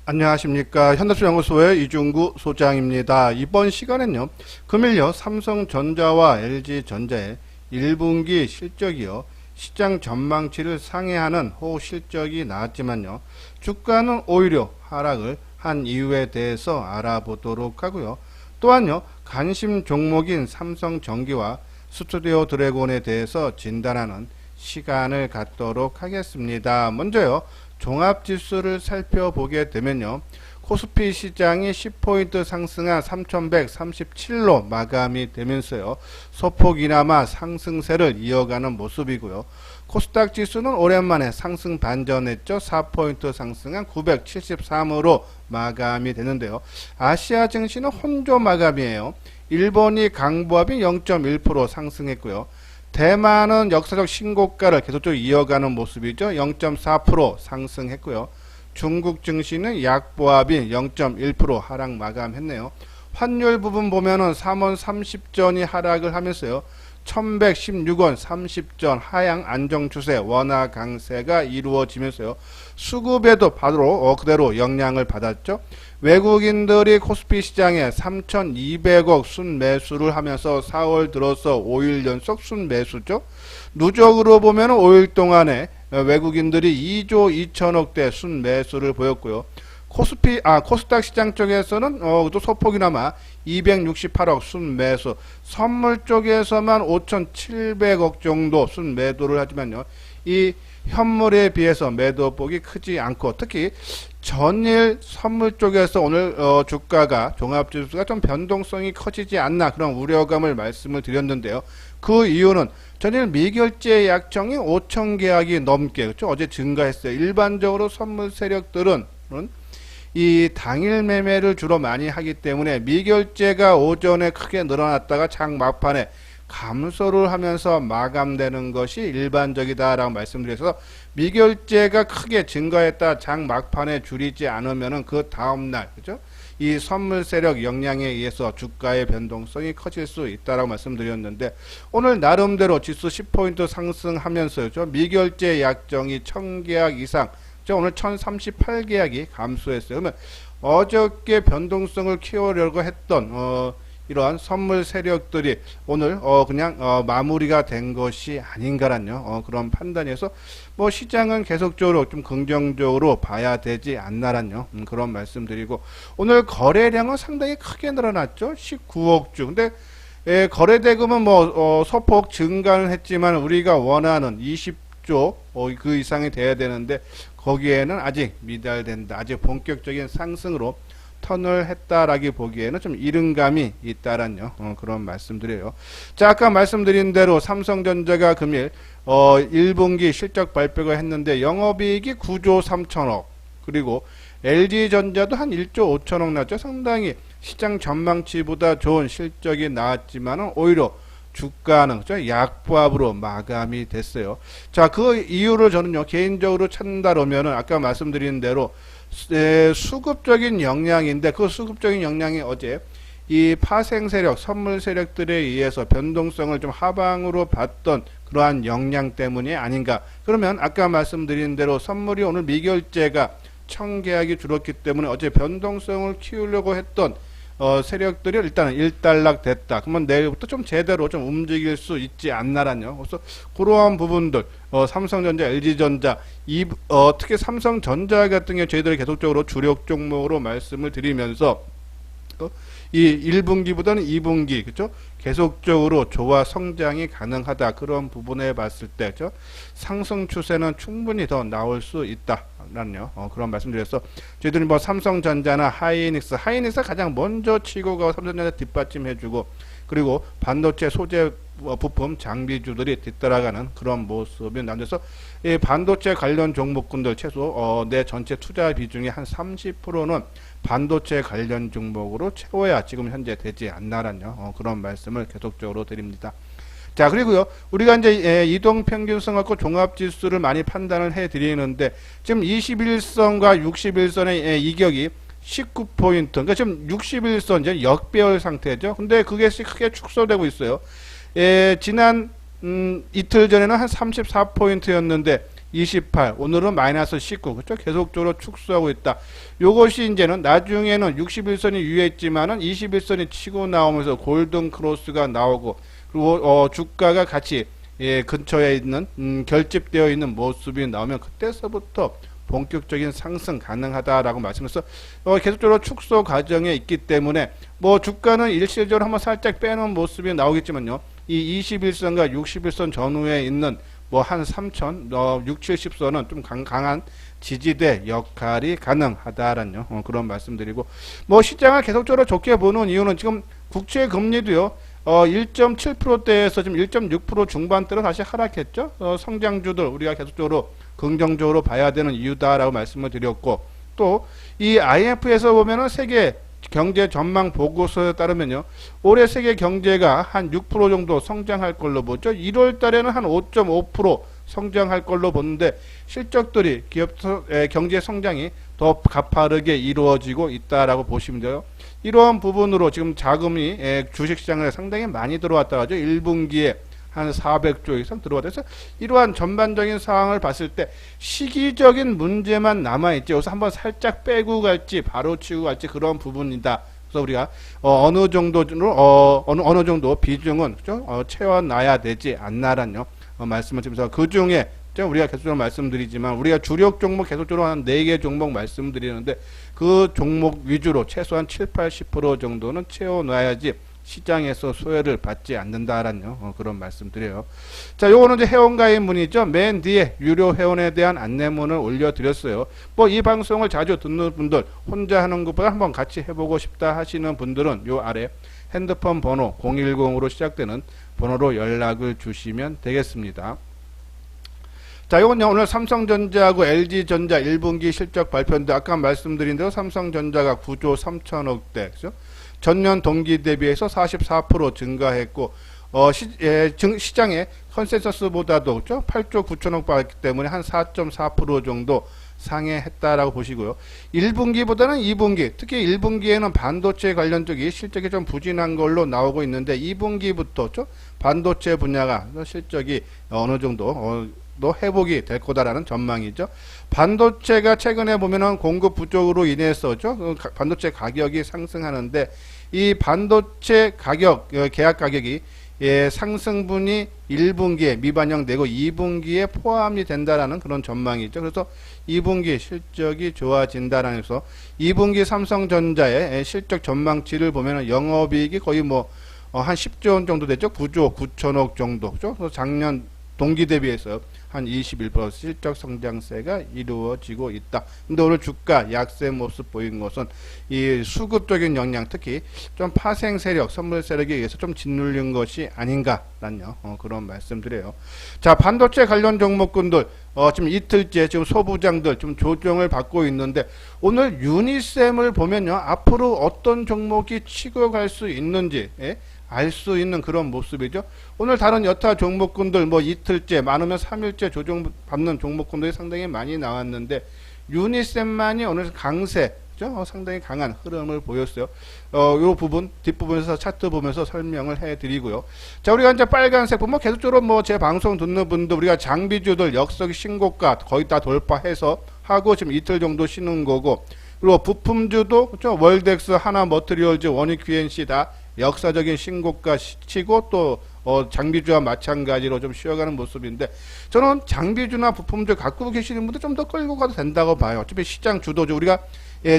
안녕하십니까. 현대수연구소의 이중구 소장입니다. 이번 시간엔요, 금일요 삼성전자와 LG전자의 1분기 실적이요 시장 전망치를 상회하는 호실적이 나왔지만요, 주가는 오히려 하락을 한 이유에 대해서 알아보도록 하고요. 또한요, 관심 종목인 삼성전기와 스튜디오 드래곤에 대해서 진단하는 시간을 갖도록 하겠습니다. 먼저요, 종합지수를 살펴보게 되면요, 코스피 시장이 10포인트 상승한 3137로 마감이 되면서요, 소폭이나마 상승세를 이어가는 모습이고요. 코스닥 지수는 오랜만에 상승 반전했죠. 4포인트 상승한 973으로 마감이 되는데요. 아시아 증시는 혼조 마감이에요. 일본이 강보합이 0.1% 상승했고요. 대만은 역사적 신고가를 계속적으로 이어가는 모습이죠. 0.4% 상승했고요. 중국 증시는 약보합이 0.1% 하락 마감했네요. 환율 부분 보면은 3원 30전이 하락을 하면서요, 1116원 30전 하향 안정 추세 원화 강세가 이루어지면서요, 수급에도 바로 그대로 영향을 받았죠. 외국인들이 코스피 시장에 3200억 순매수를 하면서 4월 들어서 5일 연속 순매수죠. 누적으로 보면 5일 동안에 외국인들이 2조 2천억대 순매수를 보였고요. 코스닥 시장 쪽에서는 또 소폭이나마 268억 순매수, 선물 쪽에서만 5,700억 정도 순매도를 하지만요, 이 현물에 비해서 매도폭이 크지 않고, 특히 전일 선물 쪽에서 오늘 주가가 종합지수가 좀 변동성이 커지지 않나, 그런 우려감을 말씀을 드렸는데요. 그 이유는 전일 미결제 약정이 5천 계약이 넘게, 그렇죠? 어제 증가했어요. 일반적으로 선물 세력들은 이 당일 매매를 주로 많이 하기 때문에 미결제가 오전에 크게 늘어났다가 장 막판에 감소를 하면서 마감되는 것이 일반적이다라고 말씀드려서, 미결제가 크게 증가했다 장 막판에 줄이지 않으면은 그 다음날, 그죠? 이 선물 세력 영향에 의해서 주가의 변동성이 커질 수 있다라고 말씀드렸는데, 오늘 나름대로 지수 10포인트 상승하면서요, 미결제 약정이 1000계약 이상, 오늘 1038계약이 감소했어요. 그러면 어저께 변동성을 키우려고 했던 이러한 선물 세력들이 오늘 그냥 마무리가 된 것이 아닌가라는 그런 판단에서 뭐 시장은 계속적으로 좀 긍정적으로 봐야 되지 않나라는 그런 말씀드리고, 오늘 거래량은 상당히 크게 늘어났죠. 19억 주. 근데 거래 대금은 소폭 증가는 했지만 우리가 원하는 20조 그 이상이 돼야 되는데, 거기에는 아직 미달된다. 아직 본격적인 상승으로 턴을 했다라기 보기에는 좀 이른 감이 있다라는 그런 말씀드려요. 자, 아까 말씀드린 대로 삼성전자가 금일 1분기 실적 발표가 했는데 영업이익이 9조 3천억, 그리고 LG전자도 한 1조 5천억 났죠. 상당히 시장 전망치보다 좋은 실적이 나왔지만은 오히려 주가는 약보합으로 마감이 됐어요. 자, 그 이유를 저는요, 개인적으로 찾는다면은 아까 말씀드린 대로 수급적인 영향인데, 그 수급적인 영향이 어제 이 파생 세력, 선물 세력들에 의해서 변동성을 좀 하방으로 봤던 그러한 영향 때문이 아닌가. 그러면 아까 말씀드린 대로 선물이 오늘 미결제가 1000계약이 줄었기 때문에 어제 변동성을 키우려고 했던 세력들이 일단은 일단락 됐다. 그러면 내일부터 좀 제대로 좀 움직일 수 있지 않나라뇨. 그래서 그러한 부분들, 삼성전자, LG전자, 특히 삼성전자 같은 경우 저희들이 계속적으로 주력 종목으로 말씀을 드리면서 이 1분기보다는 2분기, 그죠? 계속적으로 조화 성장이 가능하다. 그런 부분에 봤을 때, 그죠? 상승 추세는 충분히 더 나올 수 있다. 라는 그런 말씀드려서, 저희들이 뭐 삼성전자나 하이닉스가 가장 먼저 치고 가고 삼성전자 뒷받침해주고, 그리고 반도체 소재 부품 장비주들이 뒤따라가는 그런 모습이 나면서, 이 반도체 관련 종목군들 최소 내 전체 투자 비중이 한 30%는 반도체 관련 종목으로 채워야 지금 현재 되지 않나라는 그런 말씀을 계속적으로 드립니다. 자, 그리고요, 우리가 이제 이동평균선 갖고 종합지수를 많이 판단을 해 드리는데, 지금 21선과 61선의 이격이 19포인트, 그러니까 지금 61선 이제 역배열 상태죠. 근데 그게 크게 축소되고 있어요. 지난 이틀 전에는 한 34포인트였는데 28, 오늘은 마이너스 19, 그렇죠? 계속적으로 축소하고 있다. 요것이 이제는 나중에는 61선이 유효했지만은 21선이 치고 나오면서 골든 크로스가 나오고, 그리고 주가가 같이 근처에 있는 결집되어 있는 모습이 나오면 그때서부터 본격적인 상승 가능하다라고 말씀해서 계속적으로 축소 과정에 있기 때문에 뭐 주가는 일시적으로 한번 살짝 빼놓은 모습이 나오겠지만요. 이 21선과 61선 전후에 있는 뭐 한 3천, 6, 70선은 좀 강한 지지대 역할이 가능하다라는 그런 말씀드리고, 뭐 시장을 계속적으로 좋게 보는 이유는 지금 국채 금리도요. 1.7%대에서 지금 1.6% 중반대로 다시 하락했죠. 성장주들 우리가 계속적으로 긍정적으로 봐야 되는 이유다라고 말씀을 드렸고, 또 이 IMF에서 보면은 세계 경제 전망 보고서에 따르면요, 올해 세계 경제가 한 6% 정도 성장할 걸로 보죠. 1월 달에는 한 5.5% 성장할 걸로 보는데, 실적들이 기업 경제 성장이 더 가파르게 이루어지고 있다라고 보시면 돼요. 이러한 부분으로 지금 자금이 주식시장에 상당히 많이 들어왔다 하죠. 1분기에 한 400조 이상 들어왔다. 그래서 이러한 전반적인 상황을 봤을 때 시기적인 문제만 남아있지, 여기서 한번 살짝 빼고 갈지 바로 치고 갈지 그런 부분이다. 그래서 우리가 어느 정도로 어느 정도 비중은 그죠? 채워놔야 되지 않나라는 말씀을 드리면서, 그 중에 우리가 계속적으로 말씀드리지만 우리가 주력 종목 계속적으로 한 4개 종목 말씀드리는데, 그 종목 위주로 최소한 7, 80% 정도는 채워놔야지 시장에서 소외를 받지 않는다라는 그런 말씀드려요. 자, 요거는 이제 회원가입 문이죠. 맨 뒤에 유료 회원에 대한 안내문을 올려드렸어요. 뭐 이 방송을 자주 듣는 분들, 혼자 하는 것보다 한번 같이 해보고 싶다 하시는 분들은 요 아래 핸드폰 번호 010으로 시작되는 번호로 연락을 주시면 되겠습니다. 자, 요건요, 오늘 삼성전자하고 LG전자 1분기 실적 발표인데, 아까 말씀드린 대로 삼성전자가 9조 3천억대, 그죠? 전년 동기 대비해서 44% 증가했고, 시장의 컨센서스보다도, 그죠? 8조 9천억 받았기 때문에 한 4.4% 정도 상회했다라고 보시고요. 1분기보다는 2분기, 특히 1분기에는 반도체 관련 쪽이 실적이 좀 부진한 걸로 나오고 있는데, 2분기부터 반도체 분야가 실적이 어느 정도 도 회복이 될 거다라는 전망이죠. 반도체가 최근에 보면은 공급 부족으로 인해서죠, 반도체 가격이 상승하는데, 이 반도체 가격, 계약 가격이 상승분이 1분기에 미반영되고 2분기에 포함이 된다라는 그런 전망이죠. 그래서 2분기 실적이 좋아진다라는 해서 2분기 삼성전자의 실적 전망치를 보면은 영업이익이 거의 뭐 한 10조 원 정도 됐죠. 9조 9천억 정도죠. 그래서 작년 동기 대비해서 한 21% 실적 성장세가 이루어지고 있다. 근데 오늘 주가 약세 모습 보인 것은 이 수급적인 영향, 특히 좀 파생 세력, 선물 세력에 의해서 좀 짓눌린 것이 아닌가라는 그런 말씀드려요. 자, 반도체 관련 종목군들 지금 이틀째 지금 소부장들 좀 조정을 받고 있는데, 오늘 유니셈을 보면요, 앞으로 어떤 종목이 치고 갈 수 있는지 알 수 있는 그런 모습이죠. 오늘 다른 여타 종목군들 뭐 이틀째, 많으면 3일째 조정 받는 종목군들이 상당히 많이 나왔는데, 유니셈만이 오늘 강세, 상당히 강한 흐름을 보였어요. 요 부분 뒷부분에서 차트 보면서 설명을 해드리고요. 자, 우리가 이제 빨간색 보면 계속적으로 뭐 제 방송 듣는 분들, 우리가 장비주들 역석 신고가 거의 다 돌파해서 하고 지금 이틀 정도 쉬는 거고, 그리고 부품주도 그렇죠? 월덱스, 하나 머트리얼즈, 원익 QNC 다 역사적인 신고가 치고 또 장비주와 마찬가지로 좀 쉬어가는 모습인데, 저는 장비주나 부품주 갖고 계시는 분들 좀 더 끌고 가도 된다고 봐요. 어차피 시장 주도주, 우리가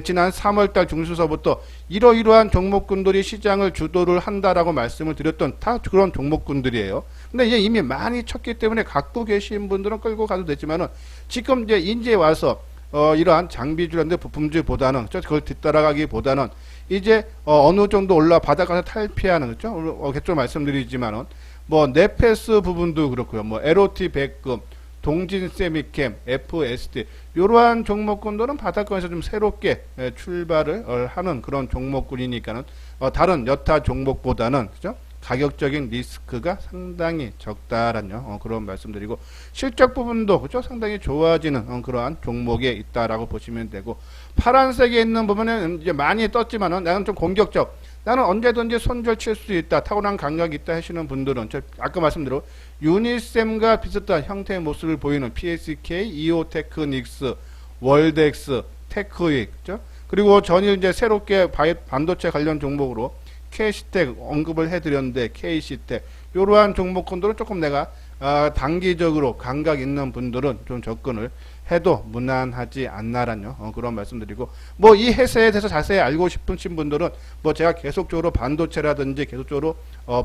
지난 3월달 중순서부터 이러이러한 종목군들이 시장을 주도를 한다라고 말씀을 드렸던 다 그런 종목군들이에요. 근데 이제 이미 많이 쳤기 때문에 갖고 계신 분들은 끌고 가도 되지만은, 지금 이제 와서 이러한 장비주라는데 부품주보다는 그걸 뒤따라가기보다는 이제 어느 정도 올라 바닥에서 탈피하는, 그렇죠? 계속 말씀드리지만은 뭐 네페스 부분도 그렇고요. 뭐 LOT 백금, 동진 세미캠, FSD 이러한 종목군들은 바닥권에서 좀 새롭게 출발을 하는 그런 종목군이니까는 다른 여타 종목보다는, 그죠? 가격적인 리스크가 상당히 적다라는 그런 말씀드리고, 실적 부분도 그죠? 상당히 좋아지는 그러한 종목에 있다라고 보시면 되고, 파란색에 있는 부분은 이제 많이 떴지만은 나는 좀 공격적 나는 언제든지 손절 칠 수 있다, 타고난 감각이 있다 하시는 분들은 아까 말씀대로 유니셈과 비슷한 형태의 모습을 보이는 PSK, 이오테크닉스, 월덱스, 테크윅, 그죠? 그리고 전일 이제 새롭게 반도체 관련 종목으로 K시텍 언급을 해드렸는데 K시텍 이러한 종목군들은 조금 내가 단기적으로 감각 있는 분들은 좀 접근을 해도 무난하지 않나라는 그런 말씀드리고, 뭐 이 회사에 대해서 자세히 알고 싶으신 분들은 뭐 제가 계속적으로 반도체라든지 계속적으로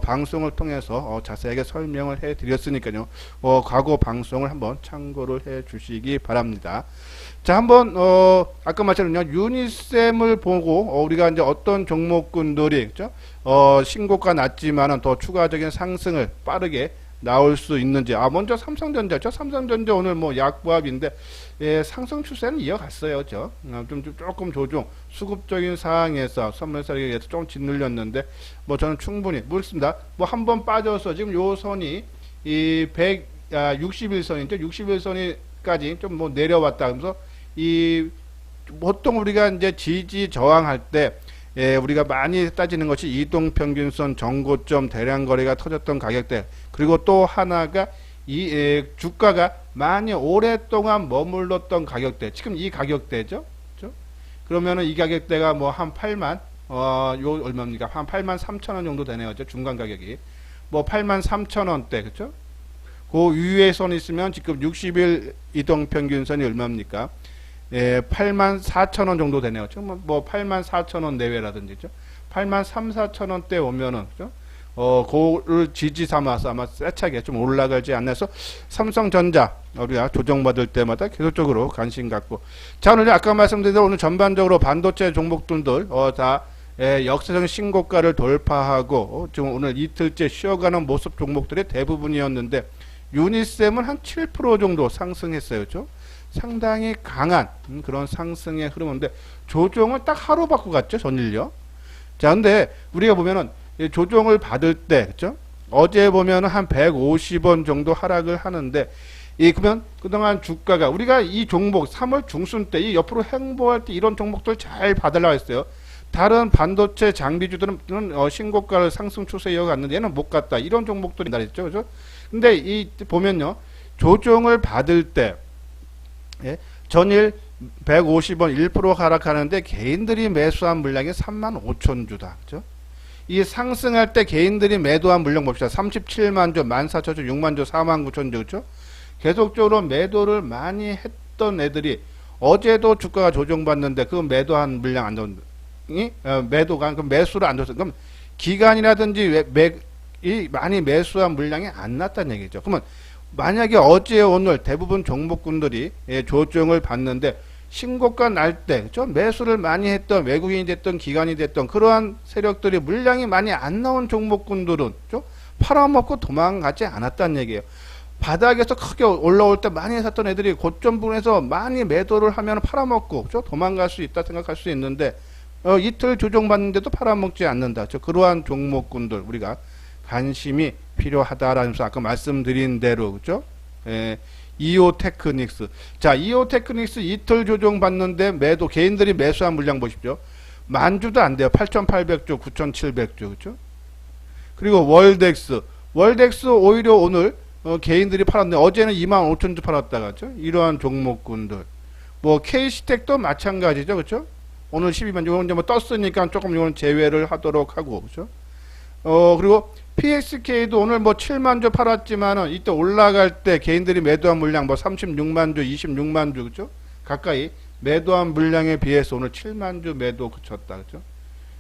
방송을 통해서 자세하게 설명을 해 드렸으니까요. 과거 방송을 한번 참고를 해 주시기 바랍니다. 자, 한번 아까 말씀드린 유니셈을 보고 우리가 이제 어떤 종목군들이 그죠? 신고가 났지만은 더 추가적인 상승을 빠르게 나올 수 있는지. 먼저 삼성전자죠. 삼성전자 오늘 뭐 약보합인데 상승 추세는 이어갔어요. 조금 조정 수급적인 상황에서 선물사에 의해서 좀 짓눌렸는데 뭐 저는 충분히 모르겠습니다. 뭐 한번 빠져서 지금 요 선이 이 161선이죠. 61선이까지 좀 뭐 내려왔다. 그래서 이 보통 우리가 이제 지지 저항할 때 우리가 많이 따지는 것이 이동평균선 정고점 대량 거래가 터졌던 가격대, 그리고 또 하나가 이 주가가 많이 오랫동안 머물렀던 가격대, 지금 이 가격대죠. 그렇죠? 그러면은 이 가격대가 뭐 한 8만 요 얼마입니까? 한 8만 3천 원 정도 되네요. 중간 가격이 뭐 8만 3천 원대, 그렇죠? 그 위에 선 있으면 지금 60일 이동평균선이 얼마입니까? 8만 4천 원 정도 되네요. 지금 뭐 8만 4천 원 내외라든지, 8만 3, 4천 원대 오면은, 그죠? 그를 지지 삼아서 아마 세차게 좀 올라가지 않나 해서 삼성전자 우리가 조정받을 때마다 계속적으로 관심 갖고. 자, 오늘 아까 말씀드린 대로 오늘 전반적으로 반도체 종목들들 다 역사적인 신고가를 돌파하고 지금 오늘 이틀째 쉬어가는 모습 종목들의 대부분이었는데, 유니셈은 한 7% 정도 상승했어요. 그죠? 상당히 강한 그런 상승의 흐름인데 조정을 딱 하루 받고 갔죠, 전일요. 자, 근데 우리가 보면은 조정을 받을 때, 그죠? 어제 보면은 한 150원 정도 하락을 하는데, 그러면 그동안 주가가 우리가 이 종목 3월 중순 때 이 옆으로 행보할 때 이런 종목들 잘 받으려고 했어요. 다른 반도체 장비주들은 신고가를 상승 추세 이어갔는데 얘는 못 갔다. 이런 종목들이 나랬죠, 그죠? 근데 이 보면요, 조정을 받을 때 전일 150원 1% 하락하는데 개인들이 매수한 물량이 3만 5천 주다. 그죠? 이 상승할 때 개인들이 매도한 물량 봅시다. 37만 주, 14,000주, 6만 주, 4만 9천 주. 그죠? 계속적으로 매도를 많이 했던 애들이 어제도 주가가 조정받는데 그 매도한 물량 안 줬니? 매도가 그 매수를 안 줬어. 그럼 기간이라든지 이 많이 매수한 물량이 안 났다는 얘기죠. 그러면 만약에 어제 오늘 대부분 종목군들이 조정을 받는데 신고가 날 때 매수를 많이 했던 외국인이 됐던 기관이 됐던 그러한 세력들이 물량이 많이 안 나온 종목군들은 팔아먹고 도망가지 않았다는 얘기예요. 바닥에서 크게 올라올 때 많이 샀던 애들이 고점 부분에서 많이 매도를 하면 팔아먹고 도망갈 수 있다 생각할 수 있는데 이틀 조정받는데도 팔아먹지 않는다. 그러한 종목군들 우리가 관심이 필요하다라면서 아까 말씀드린 대로, 그죠? 이오테크닉스. 자, 이오테크닉스 이틀 조정 받는데 매도, 개인들이 매수한 물량 보십시오. 만주도 안 돼요. 8,800주, 9,700주, 그죠? 그리고 월덱스. 월덱스 오히려 오늘 개인들이 팔았는데 어제는 25,000주 팔았다가, 그죠? 이러한 종목군들. 뭐, K시텍도 마찬가지죠, 그죠? 오늘 12만 주, 이제 뭐 떴으니까 조금 이건 제외를 하도록 하고, 그죠? 그리고 PSK도 오늘 뭐 7만 주 팔았지만은 이때 올라갈 때 개인들이 매도한 물량 뭐 36만 주, 26만 주, 그죠? 가까이 매도한 물량에 비해서 오늘 7만 주 매도 그쳤다, 그죠?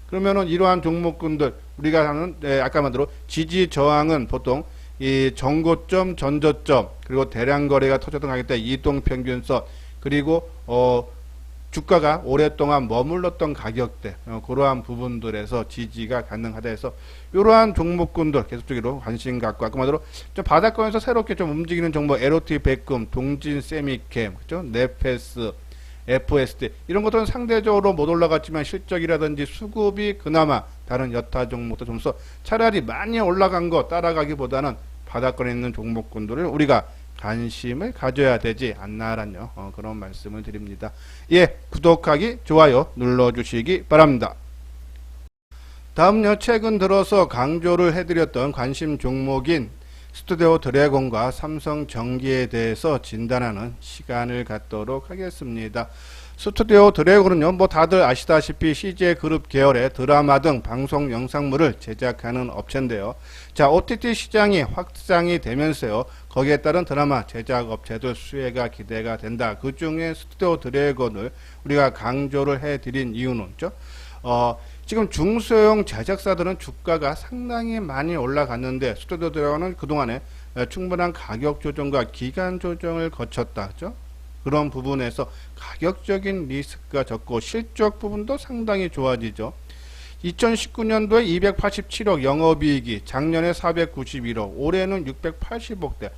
그러면은 이러한 종목군들 우리가 하는 아까 말대로 지지 저항은 보통 이 정고점, 전저점, 그리고 대량 거래가 터졌던 가격대 이동 평균선, 그리고 주가가 오랫동안 머물렀던 가격대, 그러한 부분들에서 지지가 가능하다 해서 이러한 종목군들 계속적으로 관심 갖고, 아까 말대로 좀 바닥권에서 새롭게 좀 움직이는 종목, LOT 백금, 동진 세미캠, 그죠? 네페스, FSD 이런 것들은 상대적으로 못 올라갔지만 실적이라든지 수급이 그나마 다른 여타 종목도 좀 더 차라리 많이 올라간 거 따라가기보다는 바닥권에 있는 종목군들을 우리가 관심을 가져야 되지 않나라는 그런 말씀을 드립니다. 예, 구독하기, 좋아요 눌러주시기 바랍니다. 다음요, 최근 들어서 강조를 해드렸던 관심 종목인 스튜디오 드래곤과 삼성 전기에 대해서 진단하는 시간을 갖도록 하겠습니다. 스튜디오 드래곤은요, 뭐 다들 아시다시피 CJ 그룹 계열의 드라마 등 방송 영상물을 제작하는 업체인데요. 자, OTT 시장이 확장이 되면서요, 거기에 따른 드라마 제작 업체들 수혜가 기대가 된다. 그 중에 스튜디오 드래곤을 우리가 강조를 해드린 이유는 지금 중소형 제작사들은 주가가 상당히 많이 올라갔는데 스튜디오 드래곤은 그동안에 충분한 가격 조정과 기간 조정을 거쳤다. 그죠? 그런 부분에서 가격적인 리스크가 적고 실적 부분도 상당히 좋아지죠. 2019년도에 287억 영업이익이, 작년에 491억, 올해는 680억대.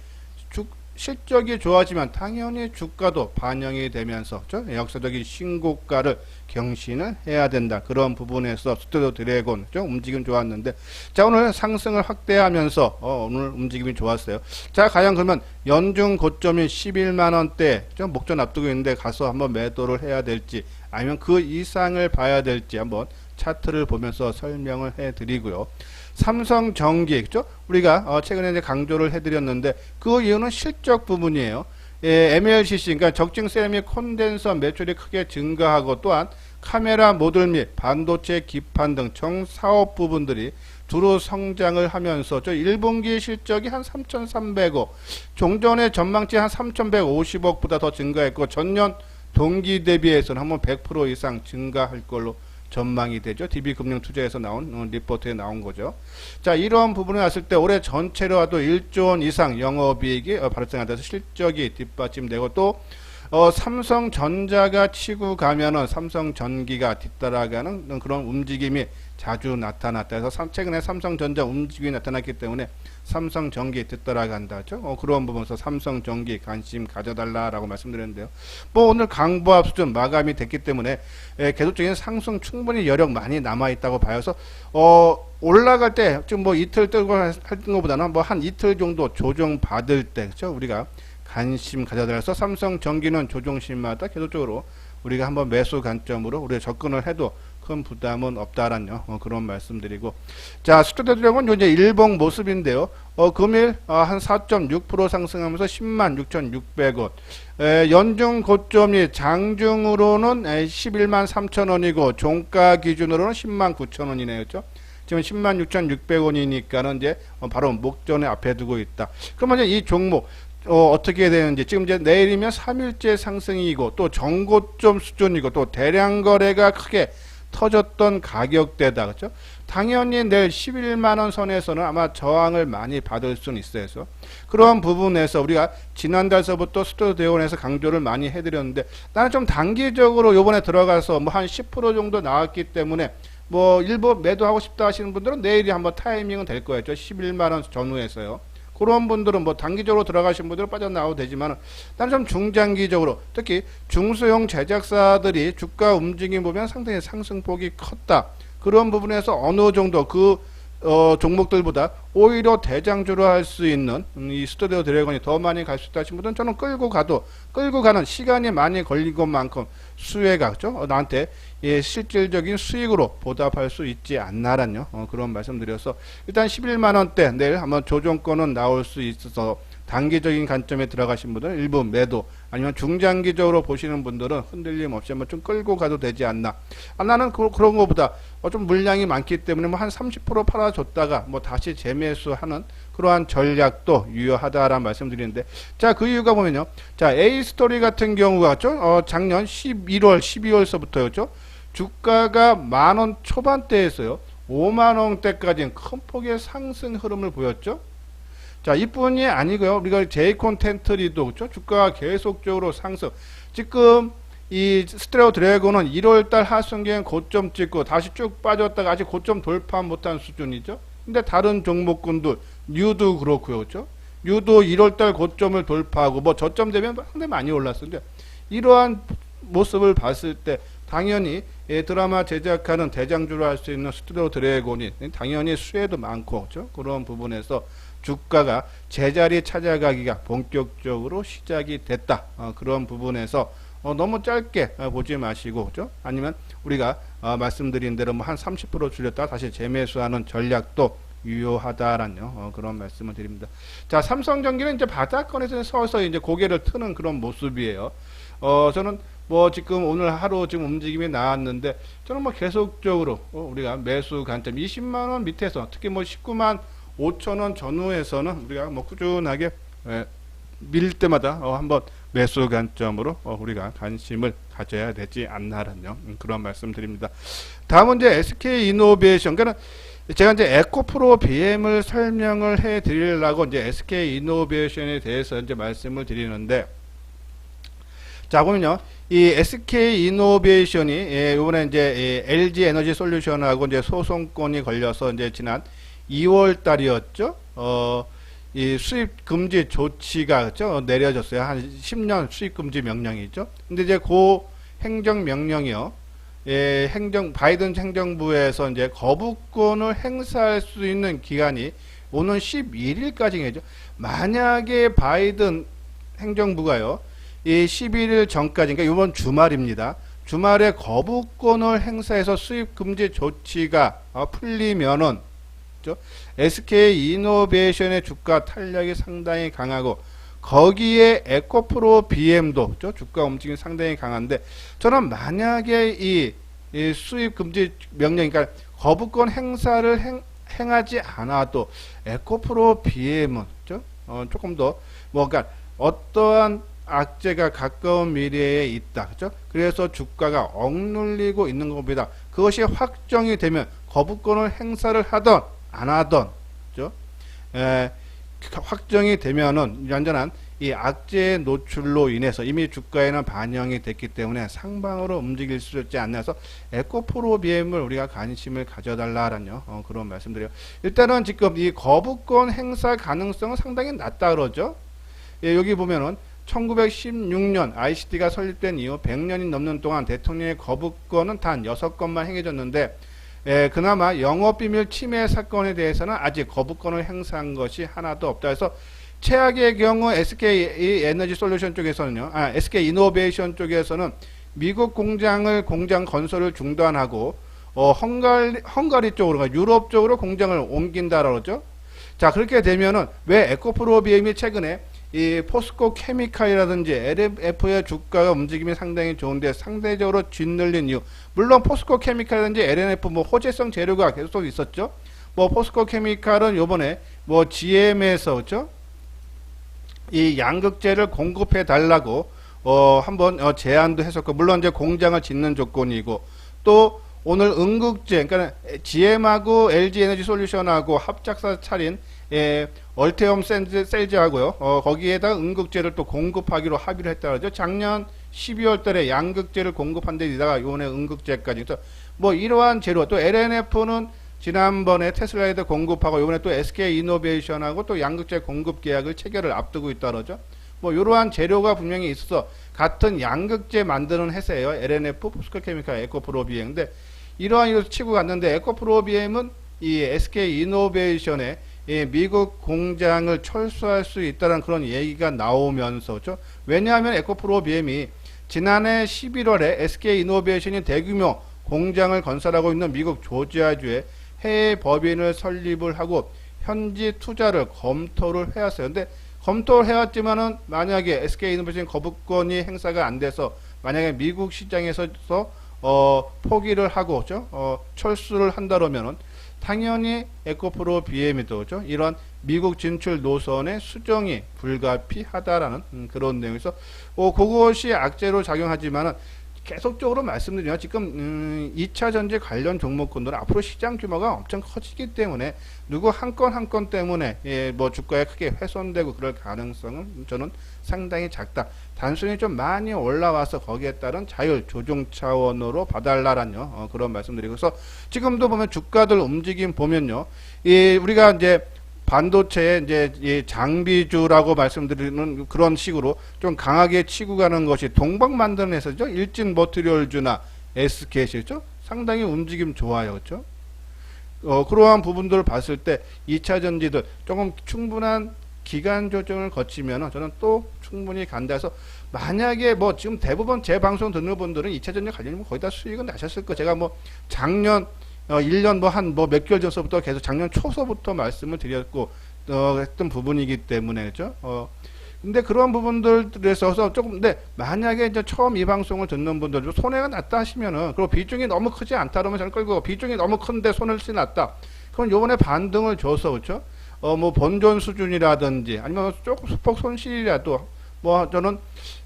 실적이 좋아지면 당연히 주가도 반영이 되면서 역사적인 신고가를 경신을 해야 된다. 그런 부분에서 스튜디오 드래곤 움직임 좋았는데, 자, 오늘 상승을 확대하면서 오늘 움직임이 좋았어요. 자, 과연 그러면 연중 고점인 11만원대 목전 앞두고 있는데 가서 한번 매도를 해야 될지, 아니면 그 이상을 봐야 될지 한번 차트를 보면서 설명을 해 드리고요. 삼성전기, 그죠? 우리가 최근에 이제 강조를 해드렸는데 그 이유는 실적 부분이에요. MLCC, 그러니까 적증 셀 및 콘덴서 매출이 크게 증가하고, 또한 카메라 모듈 및 반도체 기판 등 정사업 부분들이 두루 성장을 하면서 1분기 실적이 한 3,300억, 종전의 전망치 한 3,150억보다 더 증가했고, 전년 동기 대비해서는 한번 100% 이상 증가할 걸로 전망이 되죠. DB금융투자에서 나온 리포트에 나온 거죠. 자, 이러한 부분에 왔을 때 올해 전체로 와도 1조 원 이상 영업이익이 발생하면서 실적이 뒷받침되고, 또 삼성전자가 치고 가면은 삼성전기가 뒤따라가는 그런 움직임이 자주 나타났다 해서 최근에 삼성전자 움직임이 나타났기 때문에 삼성전기 뒤따라간다죠. 그런 부분에서 삼성전기 관심 가져달라라고 말씀드렸는데요. 뭐 오늘 강보합 수준 마감이 됐기 때문에 계속적인 상승 충분히 여력 많이 남아 있다고 봐서 올라갈 때 지금 뭐 이틀 떨고 할 것보다는 뭐 한 이틀 정도 조정 받을 때, 그렇죠? 우리가 관심 가져달라서 삼성전기는 조정심마다 계속적으로 우리가 한번 매수 관점으로 우리가 접근을 해도 큰 부담은 없다라는 그런 말씀드리고, 자, 스튜디오 드래곤 이제 일봉 모습인데요. 금일 한 4.6% 상승하면서 106,600원. 연중 고점이 장중으로는 11만 3천원이고 종가 기준으로는 10만 9천원이네요. 그렇죠? 지금 106,600원이니까는 이제 바로 목전에 앞에 두고 있다. 그러면 이제 이 종목 어떻게 되는지, 지금 이제 내일이면 3일째 상승이고, 또 정고점 수준이고, 또 대량 거래가 크게 터졌던 가격대다. 그렇죠? 당연히 내일 11만원 선에서는 아마 저항을 많이 받을 수는 있어요. 그래서 그런 부분에서 우리가 지난달서부터 스튜디오 드래곤에서 강조를 많이 해드렸는데, 나는 좀 단기적으로 요번에 들어가서 뭐 한 10% 정도 나왔기 때문에 뭐 일부 매도하고 싶다 하시는 분들은 내일이 한번 타이밍은 될 거예요. 11만원 전후에서요. 그런 분들은 뭐 단기적으로 들어가신 분들은 빠져나와도 되지만, 나는 좀 중장기적으로, 특히 중소형 제작사들이 주가 움직임 보면 상당히 상승폭이 컸다. 그런 부분에서 어느 정도 그 종목들보다 오히려 대장주로 할 수 있는 이 스튜디오 드래곤이 더 많이 갈 수 있다 하신 분들은 저는 끌고 가는 시간이 많이 걸린 것만큼 수혜가, 그죠? 나한테 실질적인 수익으로 보답할 수 있지 않나라는 그런 말씀드려서, 일단 11만원대 내일 한번 조정권은 나올 수 있어서 단기적인 관점에 들어가신 분들은 일부 매도, 아니면 중장기적으로 보시는 분들은 흔들림 없이 한번 좀 끌고 가도 되지 않나. 나는 그런 것보다 좀 물량이 많기 때문에 뭐 한 30% 팔아줬다가 뭐 다시 재매수하는 그러한 전략도 유효하다라는 말씀드리는데, 자, 그 이유가 보면요. 자, A스토리 같은 경우가 작년 11월, 12월서부터였죠. 주가가 만원 초반대에서요. 5만원대까지는 큰 폭의 상승 흐름을 보였죠. 자, 이뿐이 아니고요. 우리가 제이콘텐트리도, 그렇죠? 주가가 계속적으로 상승. 지금 이 스튜디오 드래곤은 1월달 하순기엔 고점 찍고 다시 쭉 빠졌다가 아직 고점 돌파 못한 수준이죠. 근데 다른 종목군들, 뉴도 그렇고요, 그렇죠? 뉴도 1월달 고점을 돌파하고 뭐 저점 되면 상당히 많이 올랐었는데, 이러한 모습을 봤을 때 당연히 드라마 제작하는 대장주로 할 수 있는 스튜디오 드래곤이 당연히 수혜도 많고, 그렇죠? 그런 부분에서 주가가 제자리 찾아가기가 본격적으로 시작이 됐다. 그런 부분에서 너무 짧게 보지 마시고, 그죠? 아니면 우리가 말씀드린 대로 뭐 한 30% 줄였다 다시 재매수하는 전략도 유효하다라는 그런 말씀을 드립니다. 자, 삼성전기는 이제 바닥권에서 서서히 이제 고개를 트는 그런 모습이에요. 저는 뭐 지금 오늘 하루 지금 움직임이 나왔는데 저는 뭐 계속적으로 우리가 매수 관점 20만 원 밑에서 특히 뭐 19만 5천 원 전후에서는 우리가 뭐 꾸준하게 밀 때마다 한번 매수 관점으로 우리가 관심을 가져야 되지 않나라는 그런 말씀 드립니다. 다음은 이제 SK이노베이션. 그러니까 제가 이제 에코프로 BM을 설명을 해 드리려고 이제 SK이노베이션에 대해서 이제 말씀을 드리는데, 자, 보면요. 이 SK이노베이션이 이번에 이제 LG 에너지 솔루션하고 이제 소송권이 걸려서 이제 지난 2월 달이었죠. 이 수입 금지 조치가 그렇죠? 내려졌어요. 한 10년 수입 금지 명령이죠. 근데 이제 그 행정 명령이요. 바이든 행정부에서 이제 거부권을 행사할 수 있는 기간이 오는 11일까지겠죠. 만약에 바이든 행정부가요, 이 11일 전까지, 그러니까 이번 주말입니다. 주말에 거부권을 행사해서 수입 금지 조치가 풀리면은 SK이노베이션의 주가 탄력이 상당히 강하고 거기에 에코프로 BM도 주가 움직임이 상당히 강한데, 저는 만약에 이 수입 금지 명령, 그러니까 거부권 행사를 행하지 않아도 에코프로 BM은 조금 더 그러니까 어떠한 악재가 가까운 미래에 있다. 그죠? 그래서 주가가 억눌리고 있는 겁니다. 그것이 확정이 되면 거부권을 행사를 하던 안 하던, 그죠? 확정이 되면은 완전한 이 악재의 노출로 인해서 이미 주가에는 반영이 됐기 때문에 상방으로 움직일 수 있지 않나서 에코프로 BM을 우리가 관심을 가져달라라는 그런 말씀드려요. 일단은 지금 이 거부권 행사 가능성은 상당히 낮다 그러죠. 여기 보면은 1916년 ICT가 설립된 이후 100년이 넘는 동안 대통령의 거부권은 단 6건만 행해졌는데, 그나마 영업비밀 침해 사건에 대해서는 아직 거부권을 행사한 것이 하나도 없다 해서, 최악의 경우 SK 에너지 솔루션 쪽에서는요, SK이노베이션 쪽에서는 미국 공장 건설을 중단하고 헝가리 쪽으로, 그러니까 유럽 쪽으로 공장을 옮긴다라고 그러죠. 자, 그렇게 되면은 왜 에코프로 BM이 최근에 이 포스코 케미칼이라든지 LNF의 주가가 움직임이 상당히 좋은데 상대적으로 짓눌린 이유, 물론 포스코 케미칼이라든지 LNF 뭐 호재성 재료가 계속 있었죠. 뭐 포스코 케미칼은 요번에 뭐 GM에서 그죠? 이 양극재를 공급해 달라고 한번 제안도 했었고, 물론 이제 공장을 짓는 조건이고, 또 오늘 응급제, 그러니까 GM하고 LG 에너지 솔루션하고 합작사 차린 얼테엄 셀즈하고요, 거기에다 응급제를 또 공급하기로 합의를 했다 그러죠. 작년 12월 달에 양극재를 공급한 데다가 이번에 응급제까지. 그래서 뭐 이러한 재료, 또 LNF는 지난번에 테슬라에다 공급하고 이번에 또 SK이노베이션하고 또 양극재 공급 계약을 체결을 앞두고 있다 그러죠. 뭐 이러한 재료가 분명히 있어서 같은 양극재 만드는 회사예요. LNF, 포스코케미칼, 에코프로 BM인데, 이러한 이것을 치고 갔는데 에코프로 BM은 이 SK이노베이션의 미국 공장을 철수할 수 있다는 그런 얘기가 나오면서, 그렇죠? 왜냐하면 에코프로 BM이 지난해 11월에 SK이노베이션이 대규모 공장을 건설하고 있는 미국 조지아주에 해외 법인을 설립을 하고 현지 투자를 검토를 해왔어요. 근데 검토를 해왔지만은 만약에 SK이노베이션 거부권이 행사가 안 돼서 만약에 미국 시장에서 포기를 하고, 그렇죠? 철수를 한다면은 당연히 에코프로 BM이도, 그렇죠? 이런 미국 진출 노선의 수정이 불가피하다라는 그런 내용에서 그것이 악재로 작용하지만은 계속적으로 말씀드리면 지금 2차 전지 관련 종목군들은 앞으로 시장 규모가 엄청 커지기 때문에 누구 한 건 한 건 때문에 뭐 주가에 크게 훼손되고 그럴 가능성은 저는 상당히 작다. 단순히 좀 많이 올라와서 거기에 따른 자율 조정 차원으로 봐달라라는 그런 말씀드리고, 그래서 지금도 보면 주가들 움직임 보면요, 우리가 이제 반도체의 이제 이 장비주라고 말씀드리는 그런 식으로 좀 강하게 치고 가는 것이 동방 만드는 회사죠. 일진 머티리얼주나 SKC죠. 상당히 움직임 좋아요. 그렇죠? 그러한 부분들을 봤을 때 2차 전지들 조금 충분한 기간 조정을 거치면은 저는 또 충분히 간다 해서 만약에 뭐 지금 대부분 제 방송 듣는 분들은 2차 전지 관련이면 거의 다 수익은 나셨을 거. 제가 뭐 작년 1년 뭐 한 뭐 몇 개월 전서부터 계속 작년 초서부터 말씀을 드렸고 했던 부분이기 때문에 그죠? 근데 그런 부분들에 있어서 조금 근데 만약에 이제 처음 이 방송을 듣는 분들 손해가 났다 하시면은 그리고 비중이 너무 크지 않다 그러면 저는 끌고 비중이 너무 큰데 손해를 났다. 그럼 요번에 반등을 줘서 그렇죠? 뭐 본전 수준이라든지 아니면 조금 수폭 손실이라도 뭐 저는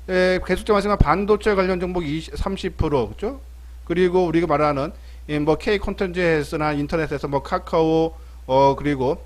계속적으로 말씀한 반도체 관련 종목 30% 그렇죠? 그리고 우리가 말하는 뭐 K 콘텐츠나 인터넷에서 뭐 카카오 그리고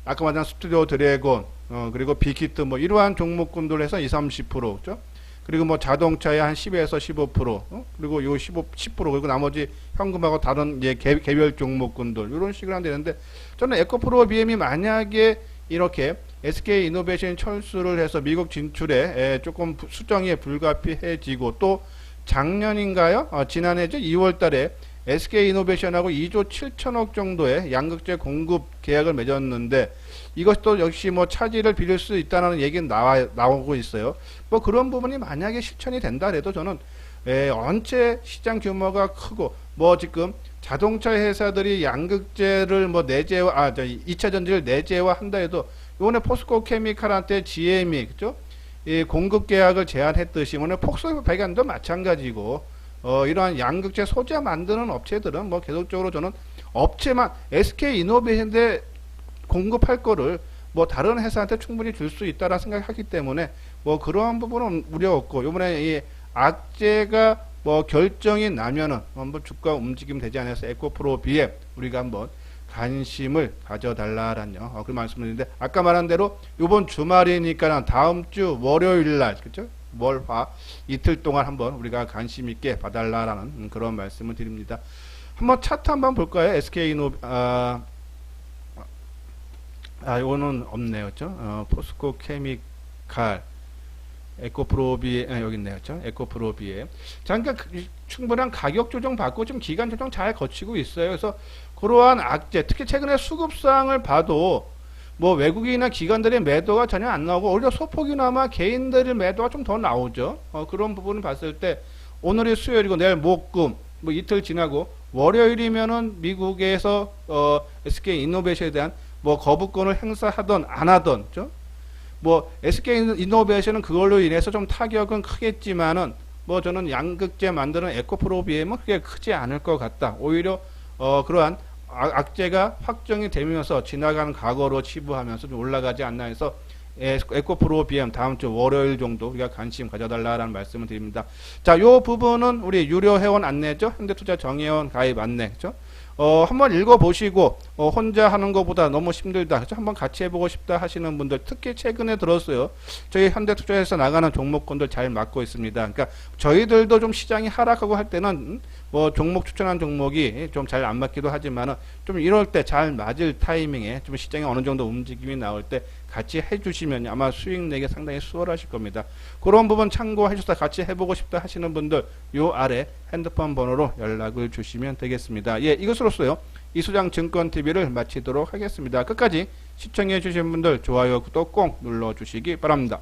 아까 말한 스튜디오 드래곤 그리고 빅히트 뭐 이러한 종목군들 해서 20-30% 그렇죠? 그리고 뭐 자동차에 한 10에서 15% 그리고 요 10% 그리고 나머지 현금하고 다른 개별 종목군들 이런 식으로 하면 되는데 저는 에코프로 BM이 만약에 이렇게 SK 이노베이션 철수를 해서 미국 진출에 조금 수정이 불가피해지고 또 작년인가요? 지난해죠 2월 달에 SK 이노베이션하고 2조 7천억 정도의 양극재 공급 계약을 맺었는데 이것도 역시 뭐 차질을 빚을 수 있다는 얘기는 나오고 있어요. 뭐 그런 부분이 만약에 실천이 된다 해도 저는 언제 시장 규모가 크고 뭐 지금 자동차 회사들이 양극재를 뭐 내재화 2차 전지를 내재화 한다 해도 이번에 포스코 케미칼한테 GM이 그죠? 이 공급 계약을 제안했듯이 오늘 폭스바겐도 마찬가지고 이러한 양극재 소재 만드는 업체들은 뭐 계속적으로 저는 업체만 SK 이노베이션에 공급할 거를 뭐 다른 회사한테 충분히 줄 수 있다라 생각하기 때문에 뭐 그러한 부분은 우려 없고 이번에 이 악재가 뭐 결정이 나면은 한번 주가 움직임 되지 않아서 에코프로 BM 우리가 한번 관심을 가져달라라는 그 말씀드리는데 아까 말한 대로 이번 주말이니까 다음 주 월요일 날 그죠? 월화 이틀 동안 한번 우리가 관심 있게 봐달라라는 그런 말씀을 드립니다. 한번 차트 한번 볼까요? SK 이노 이거는 없네요, 그죠? 포스코 케미칼 에코프로비 여기 있네요, 그죠? 에코프로비에 자, 그러니까 충분한 가격 조정 받고 좀 기간 조정 잘 거치고 있어요. 그래서 그러한 악재, 특히 최근에 수급상을 봐도 뭐 외국인이나 기관들의 매도가 전혀 안 나오고 오히려 소폭이나마 개인들의 매도가 좀 더 나오죠. 그런 부분을 봤을 때 오늘이 수요일이고 내일 목금 뭐 이틀 지나고 월요일이면은 미국에서 SK 이노베이션에 대한 뭐 거부권을 행사하던 안 하던 그죠? 뭐 SK 이노베이션은 그걸로 인해서 좀 타격은 크겠지만은 뭐 저는 양극재 만드는 에코프로 BM은 크게 크지 않을 것 같다. 오히려 그러한 악재가 확정이 되면서 지나가는 과거로 치부하면서 좀 올라가지 않나 해서 에코프로 BM 다음 주 월요일 정도 우리가 관심 가져달라는 말씀을 드립니다. 자, 요 부분은 우리 유료 회원 안내죠. 현대투자 정회원 가입 안내. 그죠? 한번 읽어보시고 혼자 하는 것보다 너무 힘들다. 그죠? 한번 같이 해보고 싶다 하시는 분들 특히 최근에 들었어요. 저희 현대투자에서 나가는 종목군들 잘 맞고 있습니다. 그러니까 저희들도 좀 시장이 하락하고 할 때는 뭐 종목 추천한 종목이 좀 잘 안 맞기도 하지만은 좀 이럴 때 잘 맞을 타이밍에 좀 시장에 어느 정도 움직임이 나올 때 같이 해주시면 아마 수익 내기 상당히 수월하실 겁니다. 그런 부분 참고하셔서 같이 해보고 싶다 하시는 분들 요 아래 핸드폰 번호로 연락을 주시면 되겠습니다. 예, 이것으로써요 이수장 증권TV를 마치도록 하겠습니다. 끝까지 시청해 주신 분들 좋아요 구독 꼭 눌러주시기 바랍니다.